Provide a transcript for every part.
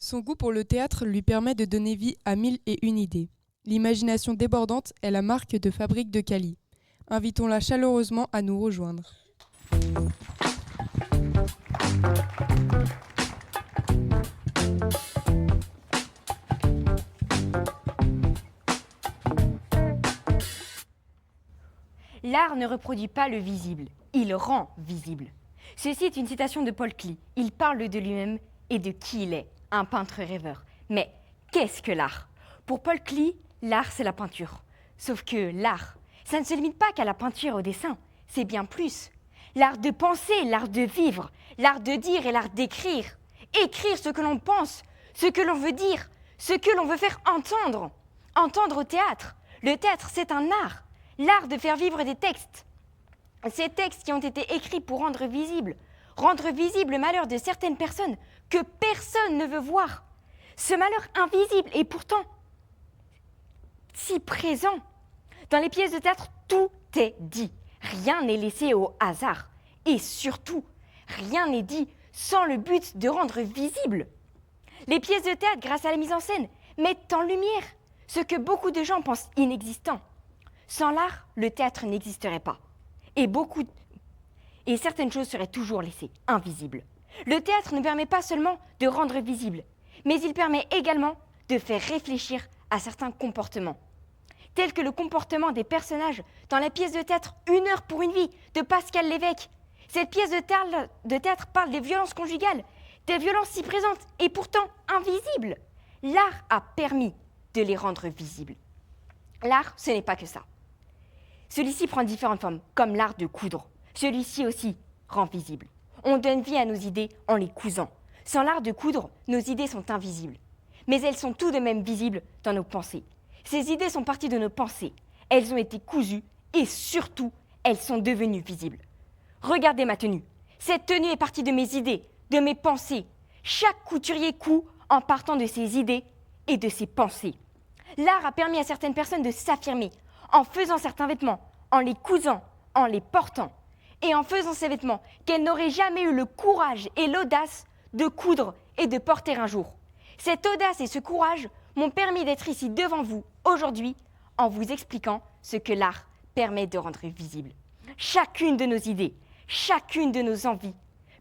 Son goût pour le théâtre lui permet de donner vie à 1001 idées. L'imagination débordante est la marque de fabrique de Cali. Invitons-la chaleureusement à nous rejoindre. L'art ne reproduit pas le visible, il rend visible. Ceci est une citation de Paul Klee. Il parle de lui-même et de qui il est, un peintre rêveur. Mais qu'est-ce que l'art ? Pour Paul Klee, l'art c'est la peinture. Sauf que l'art, ça ne se limite pas qu'à la peinture et au dessin, c'est bien plus. L'art de penser, l'art de vivre, l'art de dire et l'art d'écrire. Écrire ce que l'on pense, ce que l'on veut dire, ce que l'on veut faire entendre. Entendre au théâtre. Le théâtre, c'est un art. L'art de faire vivre des textes. Ces textes qui ont été écrits pour rendre visible le malheur de certaines personnes que personne ne veut voir. Ce malheur invisible est pourtant si présent. Dans les pièces de théâtre, tout est dit. Rien n'est laissé au hasard. Et surtout, rien n'est dit sans le but de rendre visible. Les pièces de théâtre, grâce à la mise en scène, mettent en lumière ce que beaucoup de gens pensent inexistant. Sans l'art, le théâtre n'existerait pas. Et certaines choses seraient toujours laissées invisibles. Le théâtre ne permet pas seulement de rendre visible, mais il permet également de faire réfléchir à certains comportements, tels que le comportement des personnages dans la pièce de théâtre « Une heure pour une vie » de Pascal Lévesque. Cette pièce de théâtre parle des violences conjugales, des violences si présentes et pourtant invisibles. L'art a permis de les rendre visibles. L'art, ce n'est pas que ça. Celui-ci prend différentes formes, comme l'art de coudre. Celui-ci aussi rend visible. On donne vie à nos idées en les cousant. Sans l'art de coudre, nos idées sont invisibles. Mais elles sont tout de même visibles dans nos pensées. Ces idées sont parties de nos pensées. Elles ont été cousues et surtout, elles sont devenues visibles. Regardez ma tenue. Cette tenue est partie de mes idées, de mes pensées. Chaque couturier coud en partant de ses idées et de ses pensées. L'art a permis à certaines personnes de s'affirmer en faisant certains vêtements, en les cousant, en les portant, et en faisant ces vêtements qu'elles n'auraient jamais eu le courage et l'audace de coudre et de porter un jour. Cette audace et ce courage m'ont permis d'être ici devant vous aujourd'hui en vous expliquant ce que l'art permet de rendre visible. Chacune de nos idées, chacune de nos envies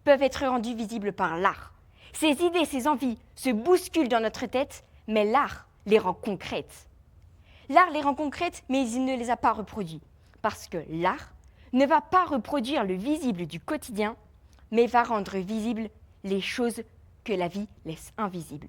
peuvent être rendues visibles par l'art. Ces idées, ces envies se bousculent dans notre tête, mais l'art les rend concrètes. L'art les rend concrètes, mais il ne les a pas reproduites. Parce que l'art ne va pas reproduire le visible du quotidien, mais va rendre visibles les choses que la vie laisse invisibles.